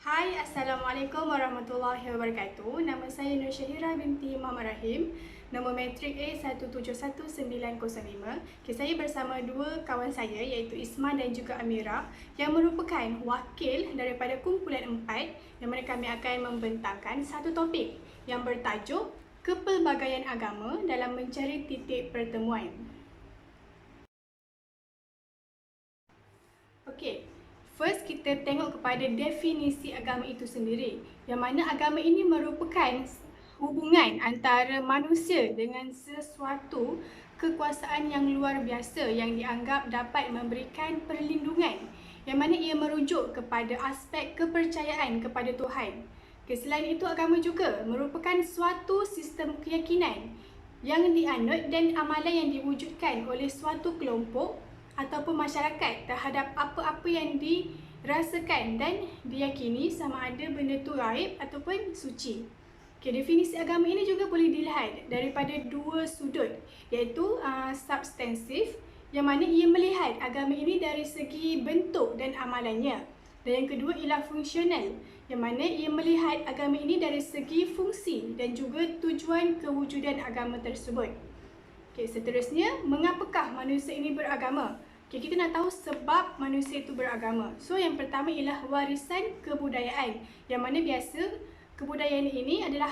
Hai, Assalamualaikum warahmatullahi wabarakatuh. Nama saya Nur Syahira binti Muhammad Rahim. Nombor matrik A171905. Saya bersama dua kawan saya iaitu Isma dan juga Amira yang merupakan wakil daripada kumpulan 4 yang mana kami akan membentangkan satu topik yang bertajuk Kepelbagaian Agama dalam Mencari Titik Pertemuan. Okey. First, kita tengok kepada definisi agama itu sendiri. Yang mana agama ini merupakan hubungan antara manusia dengan sesuatu kekuasaan yang luar biasa yang dianggap dapat memberikan perlindungan. Yang mana ia merujuk kepada aspek kepercayaan kepada Tuhan. Selain itu, agama juga merupakan suatu sistem keyakinan yang dianut dan amalan yang diwujudkan oleh suatu kelompok ataupun masyarakat terhadap apa-apa yang dirasakan dan diyakini sama ada benda tu gaib ataupun suci. Definisi agama ini juga boleh dilihat daripada dua sudut, iaitu substansif yang mana ia melihat agama ini dari segi bentuk dan amalannya. Dan yang kedua ialah fungsional, yang mana ia melihat agama ini dari segi fungsi dan juga tujuan kewujudan agama tersebut. Seterusnya, mengapakah manusia ini beragama? Kita nak tahu sebab manusia itu beragama. So, yang pertama ialah warisan kebudayaan. Yang mana biasa kebudayaan ini adalah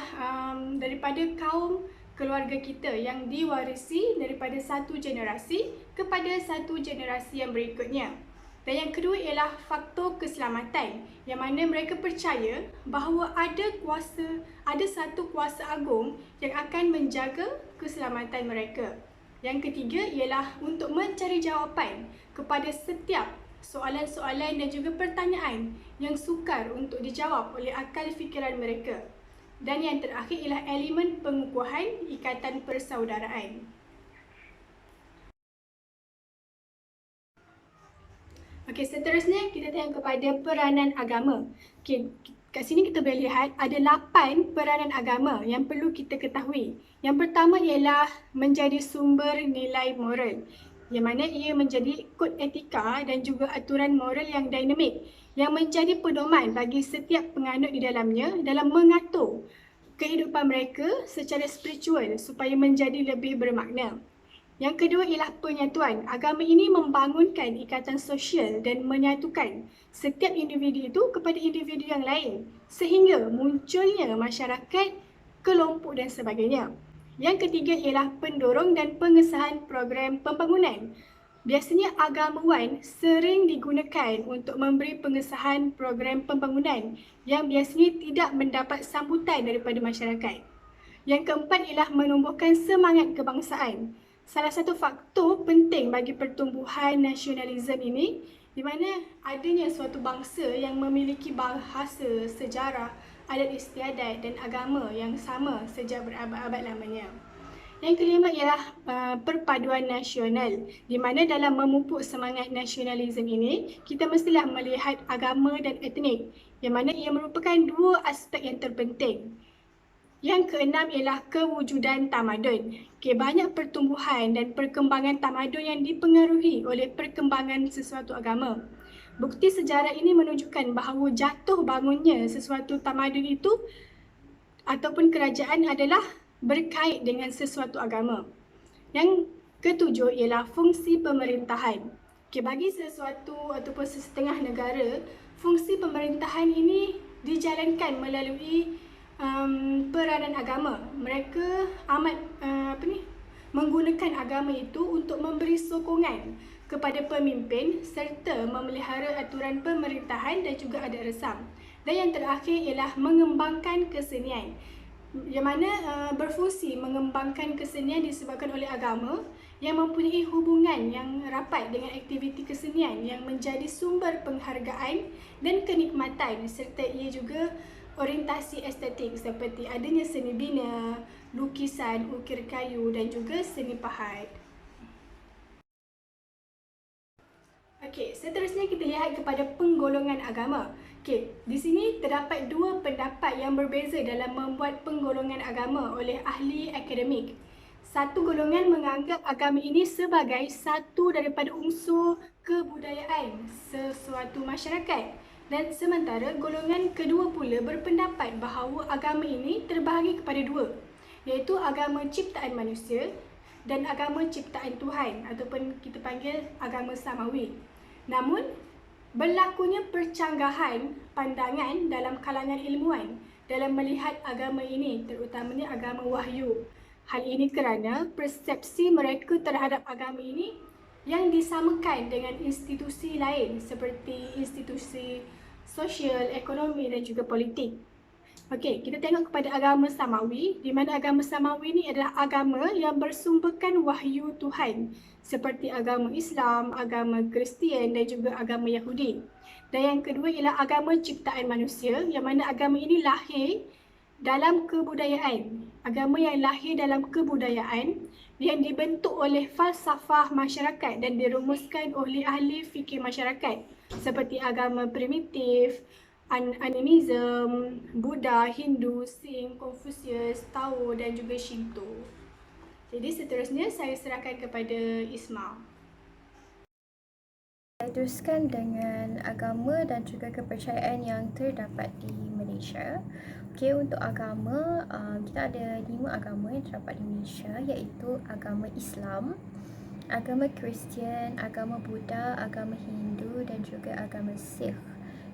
daripada kaum keluarga kita yang diwarisi daripada satu generasi kepada satu generasi yang berikutnya. Dan yang kedua ialah faktor keselamatan, yang mana mereka percaya bahawa ada satu kuasa agung yang akan menjaga keselamatan mereka. Yang ketiga ialah untuk mencari jawapan kepada setiap soalan-soalan dan juga pertanyaan yang sukar untuk dijawab oleh akal fikiran mereka. Dan yang terakhir ialah elemen pengukuhan ikatan persaudaraan. Seterusnya kita tengok kepada peranan agama. Kat sini kita boleh lihat ada 8 peranan agama yang perlu kita ketahui. Yang pertama ialah menjadi sumber nilai moral, yang mana ia menjadi kod etika dan juga aturan moral yang dinamik yang menjadi pedoman bagi setiap penganut di dalamnya dalam mengatur kehidupan mereka secara spiritual supaya menjadi lebih bermakna. Yang kedua ialah penyatuan. Agama ini membangunkan ikatan sosial dan menyatukan setiap individu itu kepada individu yang lain sehingga munculnya masyarakat, kelompok dan sebagainya. Yang ketiga ialah pendorong dan pengesahan program pembangunan. Biasanya agamawan sering digunakan untuk memberi pengesahan program pembangunan yang biasanya tidak mendapat sambutan daripada masyarakat. Yang keempat ialah menumbuhkan semangat kebangsaan. Salah satu faktor penting bagi pertumbuhan nasionalisme ini di mana adanya suatu bangsa yang memiliki bahasa, sejarah, adat istiadat dan agama yang sama sejak berabad-abad lamanya. Yang kelima ialah perpaduan nasional, di mana dalam memupuk semangat nasionalisme ini, kita mestilah melihat agama dan etnik, yang mana ia merupakan dua aspek yang terpenting. Yang keenam ialah kewujudan tamadun. Banyak pertumbuhan dan perkembangan tamadun yang dipengaruhi oleh perkembangan sesuatu agama. Bukti sejarah ini menunjukkan bahawa jatuh bangunnya sesuatu tamadun itu ataupun kerajaan adalah berkait dengan sesuatu agama. Yang ketujuh ialah fungsi pemerintahan. Bagi sesuatu ataupun setengah negara, fungsi pemerintahan ini dijalankan melalui peranan agama. Mereka amat menggunakan agama itu untuk memberi sokongan kepada pemimpin serta memelihara aturan pemerintahan dan juga adat resam. Dan yang terakhir ialah mengembangkan kesenian, yang mana berfungsi mengembangkan kesenian disebabkan oleh agama yang mempunyai hubungan yang rapat dengan aktiviti kesenian yang menjadi sumber penghargaan dan kenikmatan serta ia juga orientasi estetik seperti adanya seni bina, lukisan, ukir kayu dan juga seni pahat. Seterusnya kita lihat kepada penggolongan agama. Di sini terdapat dua pendapat yang berbeza dalam membuat penggolongan agama oleh ahli akademik. Satu golongan menganggap agama ini sebagai satu daripada unsur kebudayaan sesuatu masyarakat. Dan sementara golongan kedua pula berpendapat bahawa agama ini terbahagi kepada dua, iaitu agama ciptaan manusia dan agama ciptaan Tuhan ataupun kita panggil agama samawi. Namun, berlakunya percanggahan pandangan dalam kalangan ilmuwan dalam melihat agama ini, terutamanya agama wahyu. Hal ini kerana persepsi mereka terhadap agama ini yang disamakan dengan institusi lain seperti institusi sosial, ekonomi dan juga politik. Okey, kita tengok kepada agama Samawi, di mana agama Samawi ini adalah agama yang bersumberkan wahyu Tuhan seperti agama Islam, agama Kristian dan juga agama Yahudi. Dan yang kedua ialah agama ciptaan manusia, yang mana agama ini lahir dalam kebudayaan. Agama yang lahir dalam kebudayaan yang dibentuk oleh falsafah masyarakat dan dirumuskan oleh ahli fikir masyarakat seperti agama primitif, animism, Buddha, Hindu, Sikh, Confucius, Tao dan juga Shinto. Jadi seterusnya saya serahkan kepada Ismail. Saya teruskan dengan agama dan juga kepercayaan yang terdapat di Malaysia. Okey, untuk agama, kita ada 5 agama yang terdapat di Malaysia, iaitu agama Islam, agama Kristian, agama Buddha, agama Hindu dan juga agama Sikh.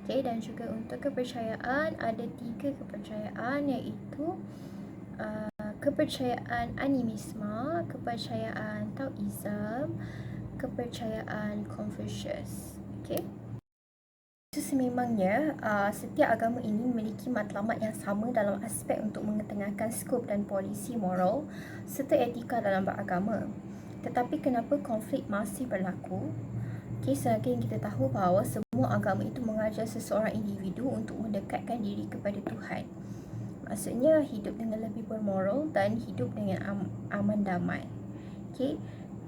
Okey, dan juga untuk kepercayaan ada 3 kepercayaan, iaitu kepercayaan animisme, kepercayaan Taoism, kepercayaan Confucius. Okey. Sememangnya setiap agama ini memiliki matlamat yang sama dalam aspek untuk mengetengahkan skop dan polisi moral serta etika dalam beragama. Tetapi kenapa konflik masih berlaku? Okey, selagi kita tahu bahawa semua agama itu mengajar seseorang individu untuk mendekatkan diri kepada Tuhan. Maksudnya hidup dengan lebih bermoral dan hidup dengan aman damai. Okey.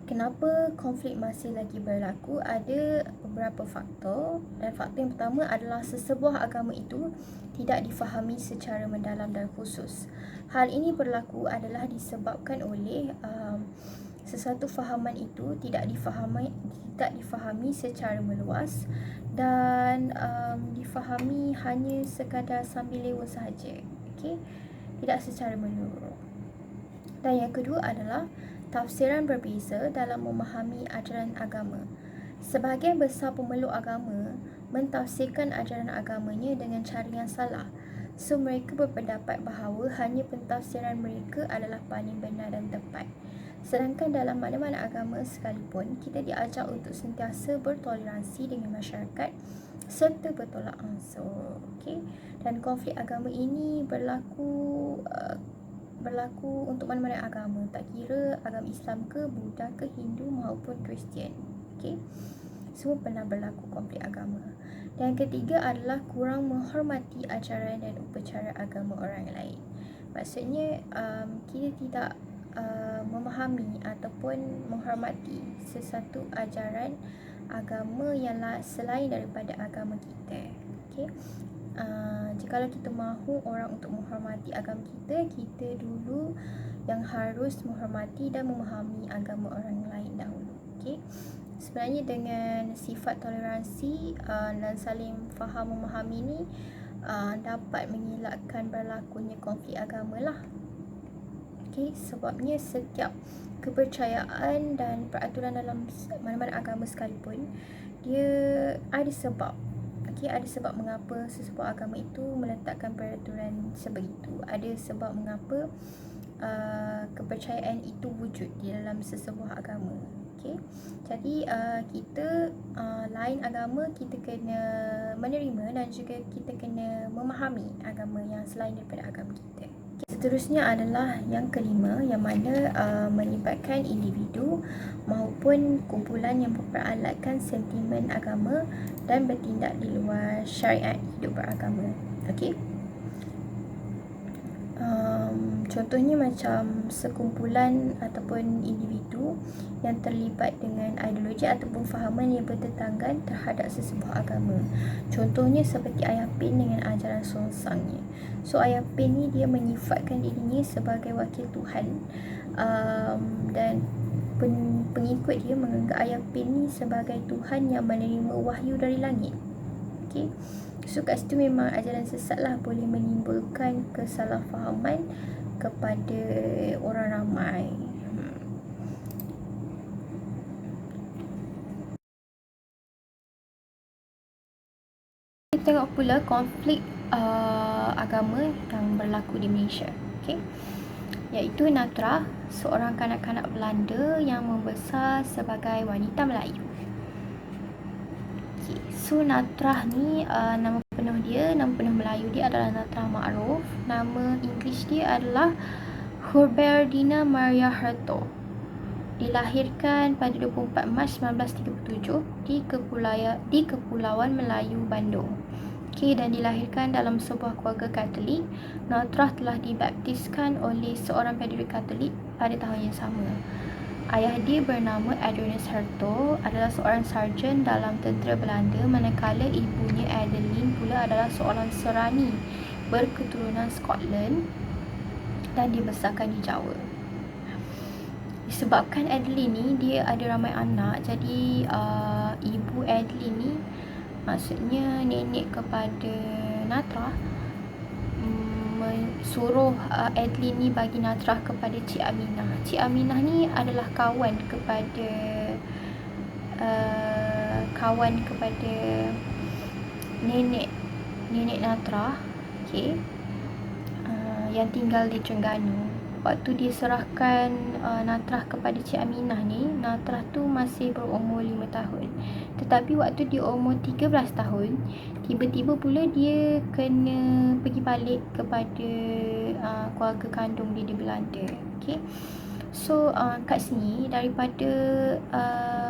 Kenapa konflik masih lagi berlaku? Ada beberapa faktor, dan faktor yang pertama adalah sesebuah agama itu tidak difahami secara mendalam dan khusus. Hal ini berlaku adalah disebabkan oleh sesuatu fahaman itu tidak difahami secara meluas dan difahami hanya sekadar sambil lewat sahaja. Okey, tidak secara menyeluruh. Dan yang kedua adalah tafsiran berbeza dalam memahami ajaran agama. Sebahagian besar pemeluk agama mentafsirkan ajaran agamanya dengan cara yang salah. So, mereka berpendapat bahawa hanya pentafsiran mereka adalah paling benar dan tepat. Sedangkan dalam mana-mana agama sekalipun, kita diajar untuk sentiasa bertoleransi dengan masyarakat serta bertolak ansur. Okay? Dan konflik agama ini berlaku untuk mana-mana agama, tak kira agama Islam ke, Buddha ke, Hindu maupun Kristian. Okey. Semua pernah berlaku konflik agama. Dan yang ketiga adalah kurang menghormati ajaran dan upacara agama orang lain. Maksudnya kita tidak memahami ataupun menghormati sesuatu ajaran agama yang selain daripada agama kita. Okey. Jikalau kita mahu orang untuk menghormati agama kita, kita dulu yang harus menghormati dan memahami agama orang lain dahulu. Okay? Sebenarnya dengan sifat toleransi dan saling faham memahami ni dapat mengelakkan berlakunya konflik agama lah. Okay? Sebabnya setiap kepercayaan dan peraturan dalam mana-mana agama sekalipun, dia ada sebab. Okay, ada sebab mengapa sesebuah agama itu meletakkan peraturan sebegitu. Ada sebab mengapa kepercayaan itu wujud di dalam sesebuah agama. Okay, jadi kita lain agama, kita kena menerima dan juga kita kena memahami agama yang selain daripada agama kita. Seterusnya adalah yang kelima, yang mana melibatkan individu maupun kumpulan yang memperalatkan sentimen agama dan bertindak di luar syariat hidup beragama. Okey. Contohnya macam sekumpulan ataupun individu yang terlibat dengan ideologi ataupun fahaman yang bertentangan terhadap sesebuah agama. Contohnya seperti Ayah Pin dengan ajaran songsangnya. So Ayah Pin ni dia menyifatkan dirinya sebagai wakil Tuhan, dan pengikut dia menganggap Ayah Pin ni sebagai Tuhan yang menerima wahyu dari langit. Okay. So kat situ memang ajaran sesat lah, boleh menimbulkan kesalahfahaman kepada orang ramai. Kita tengok pula konflik agama yang berlaku di Malaysia. Okay. Iaitu Natrah, seorang kanak-kanak Belanda yang membesar sebagai wanita Melayu. Okay. So Natrah ni nama penuh Melayu dia adalah Natrah Ma'ruf. Nama English dia adalah Hurberdina Maria Herto. Dilahirkan pada 24 Mac 1937 di Kepulauan Melayu, Bandung. Okay, dan dilahirkan dalam sebuah keluarga Katolik. Natrah telah dibaptiskan oleh seorang padri Katolik pada tahun yang sama. Ayah dia bernama Adrianus Herto, adalah seorang sarjan dalam tentera Belanda, manakala ibunya Adeline pula adalah seorang serani berketurunan Scotland dan dibesarkan di Jawa. Disebabkan Adeline ni dia ada ramai anak, jadi ibu Adeline ni, maksudnya nenek kepada Natrah, suruh Adeline ni bagi Natrah kepada Cik Aminah. Cik Aminah ni adalah kawan kepada nenek Natrah, okay, yang tinggal di Terengganu. Waktu dia serahkan Natrah kepada Cik Aminah ni, Natrah tu masih berumur 5 tahun. Tetapi waktu dia umur 13 tahun, tiba-tiba pula dia kena pergi balik kepada keluarga kandung dia di Belanda. Okay. So kat sini, daripada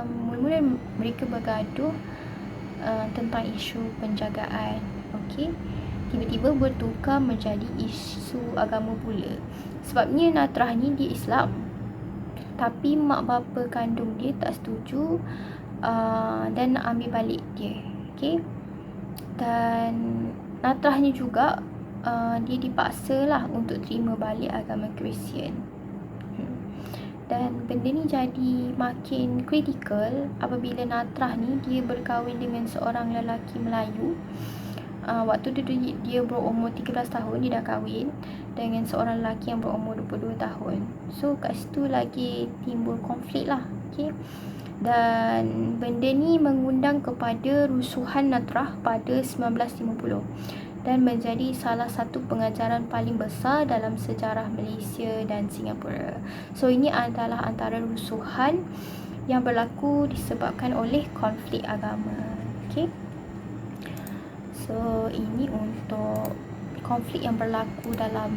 mula-mula mereka bergaduh tentang isu penjagaan. Okay. Tiba-tiba bertukar menjadi isu agama pula. Sebabnya Natrah ni dia Islam, tapi mak bapa kandung dia tak setuju dan nak ambil balik dia. Okay. Dan Natrah ni juga dia dipaksa lah untuk terima balik agama Kristian. Dan benda ni jadi makin kritikal apabila Natrah ni dia berkahwin dengan seorang lelaki Melayu. Waktu tu dia berumur 13 tahun, dia dah kahwin dengan seorang lelaki yang berumur 22 tahun. So kat situ lagi timbul konflik lah. Okay. Dan benda ni mengundang kepada rusuhan Natrah pada 1950 dan menjadi salah satu pengajaran paling besar dalam sejarah Malaysia dan Singapura. So ini adalah antara rusuhan yang berlaku disebabkan oleh konflik agama. Okay. So ini untuk konflik yang berlaku dalam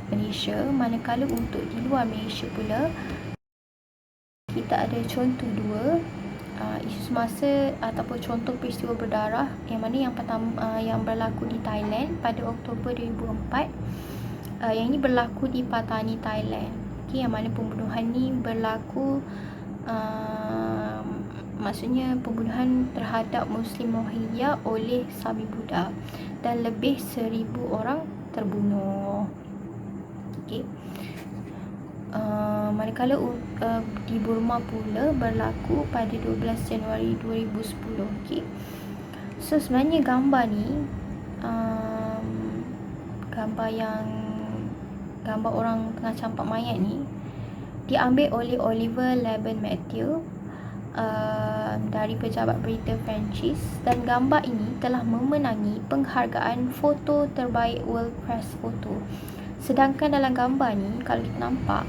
Malaysia. Manakala untuk di luar Malaysia pula, kita ada contoh dua isu semasa ataupun contoh peristiwa berdarah, yang mana yang pertama yang berlaku di Thailand pada Oktober 2004. Yang ini berlaku di Pattani, Thailand. Okay, yang mana pembunuhan ni berlaku maksudnya pembunuhan terhadap Muslim Rohingya oleh Sami Buddha dan lebih 1,000 orang terbunuh. Okay. Manakala di Burma pula berlaku pada 12 Januari 2010. Okay. So sebenarnya gambar ni gambar orang tengah campak mayat ni diambil oleh Oliver Laban Matthew dari pejabat berita Perancis, dan gambar ini telah memenangi penghargaan foto terbaik World Press Photo. Sedangkan dalam gambar ni, kalau kita nampak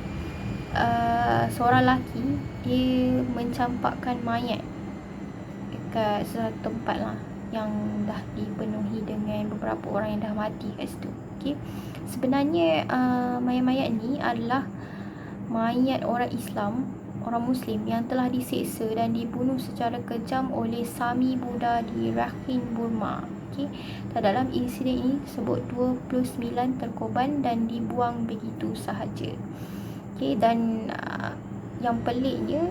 seorang lelaki dia mencampakkan mayat dekat satu tempat lah yang dah dipenuhi dengan beberapa orang yang dah mati kat situ. Okay. Sebenarnya mayat-mayat ni adalah mayat orang Islam, orang Muslim yang telah diseksa dan dibunuh secara kejam oleh Sami Buddha di Rakhine, Burma. Okay. Dan dalam insiden ini disebut 29 terkorban dan dibuang begitu sahaja. Okay. Dan yang peliknya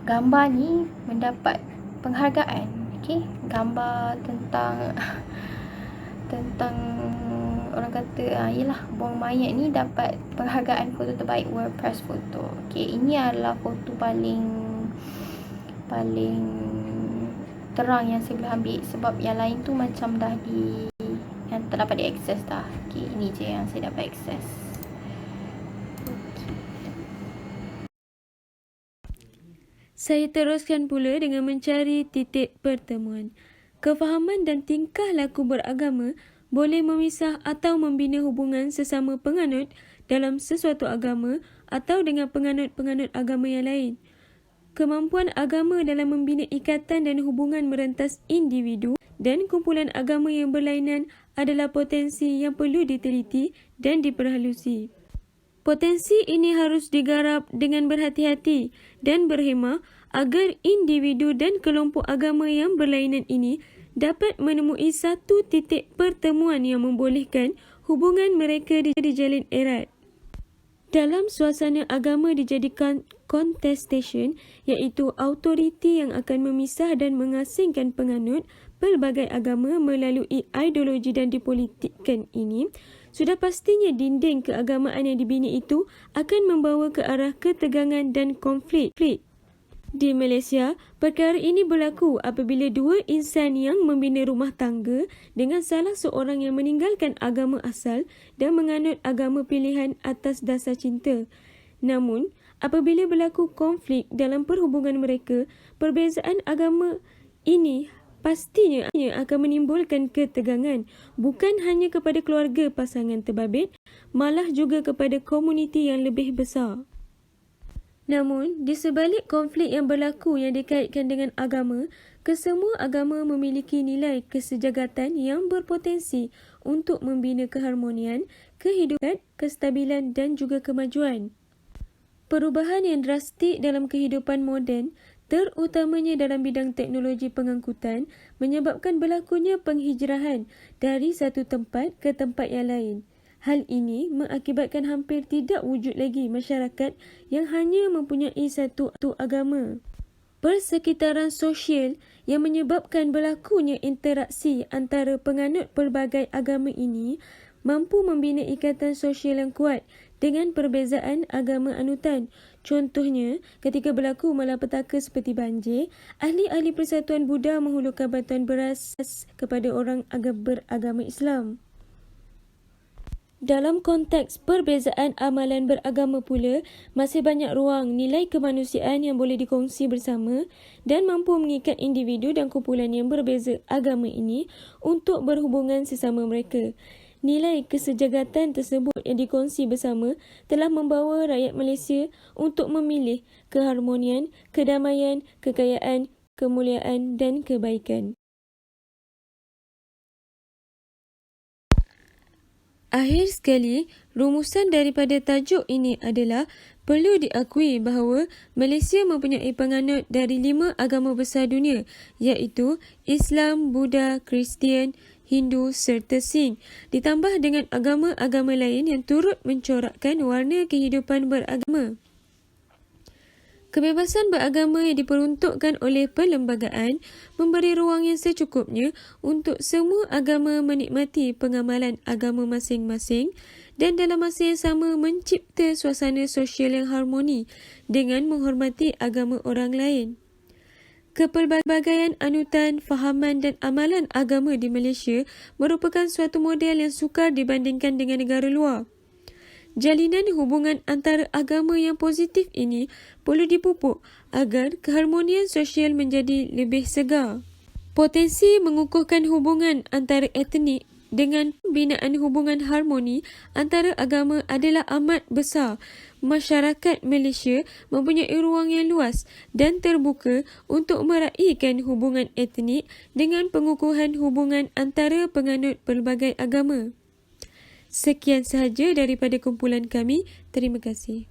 gambar ni mendapat penghargaan. Okay. Gambar tentang orang kata yelah, buang mayat ni dapat penghargaan foto terbaik World Press Photo. Okay, ini adalah foto paling terang yang saya boleh ambil sebab yang lain tu macam dah yang tak dapat diakses dah. Okay, ini je yang saya dapat akses. Saya teruskan pula dengan mencari titik pertemuan. Kefahaman dan tingkah laku beragama boleh memisah atau membina hubungan sesama penganut dalam sesuatu agama atau dengan penganut-penganut agama yang lain. Kemampuan agama dalam membina ikatan dan hubungan merentas individu dan kumpulan agama yang berlainan adalah potensi yang perlu diteliti dan diperhalusi. Potensi ini harus digarap dengan berhati-hati dan berhemah agar individu dan kelompok agama yang berlainan ini dapat menemui satu titik pertemuan yang membolehkan hubungan mereka dijalin erat. Dalam suasana agama dijadikan contestation, iaitu autoriti yang akan memisah dan mengasingkan penganut pelbagai agama melalui ideologi dan dipolitikkan ini, sudah pastinya dinding keagamaan yang dibina itu akan membawa ke arah ketegangan dan konflik. Di Malaysia, perkara ini berlaku apabila dua insan yang membina rumah tangga dengan salah seorang yang meninggalkan agama asal dan menganut agama pilihan atas dasar cinta. Namun, apabila berlaku konflik dalam perhubungan mereka, perbezaan agama ini pastinya akan menimbulkan ketegangan bukan hanya kepada keluarga pasangan terbabit, malah juga kepada komuniti yang lebih besar. Namun, di sebalik konflik yang berlaku yang dikaitkan dengan agama, kesemua agama memiliki nilai kesejagatan yang berpotensi untuk membina keharmonian, kehidupan, kestabilan dan juga kemajuan. Perubahan yang drastik dalam kehidupan moden, terutamanya dalam bidang teknologi pengangkutan, menyebabkan berlakunya penghijrahan dari satu tempat ke tempat yang lain. Hal ini mengakibatkan hampir tidak wujud lagi masyarakat yang hanya mempunyai satu agama. Persekitaran sosial yang menyebabkan berlakunya interaksi antara penganut pelbagai agama ini mampu membina ikatan sosial yang kuat dengan perbezaan agama anutan. Contohnya, ketika berlaku malapetaka seperti banjir, ahli-ahli Persatuan Buddha menghulurkan bantuan beras kepada orang beragama Islam. Dalam konteks perbezaan amalan beragama pula, masih banyak ruang nilai kemanusiaan yang boleh dikongsi bersama dan mampu mengikat individu dan kumpulan yang berbeza agama ini untuk berhubungan sesama mereka. Nilai kesejagatan tersebut yang dikongsi bersama telah membawa rakyat Malaysia untuk memilih keharmonian, kedamaian, kekayaan, kemuliaan dan kebaikan. Akhir sekali, rumusan daripada tajuk ini adalah perlu diakui bahawa Malaysia mempunyai penganut dari 5 agama besar dunia, iaitu Islam, Buddha, Kristian, Hindu serta Sikh, ditambah dengan agama-agama lain yang turut mencorakkan warna kehidupan beragama. Kebebasan beragama yang diperuntukkan oleh perlembagaan memberi ruang yang secukupnya untuk semua agama menikmati pengamalan agama masing-masing dan dalam masa yang sama mencipta suasana sosial yang harmoni dengan menghormati agama orang lain. Kepelbagaian anutan, fahaman dan amalan agama di Malaysia merupakan suatu model yang sukar dibandingkan dengan negara luar. Jalinan hubungan antara agama yang positif ini perlu dipupuk agar keharmonian sosial menjadi lebih segar. Potensi mengukuhkan hubungan antara etnik dengan pembinaan hubungan harmoni antara agama adalah amat besar. Masyarakat Malaysia mempunyai ruang yang luas dan terbuka untuk meraihkan hubungan etnik dengan pengukuhan hubungan antara penganut pelbagai agama. Sekian sahaja daripada kumpulan kami. Terima kasih.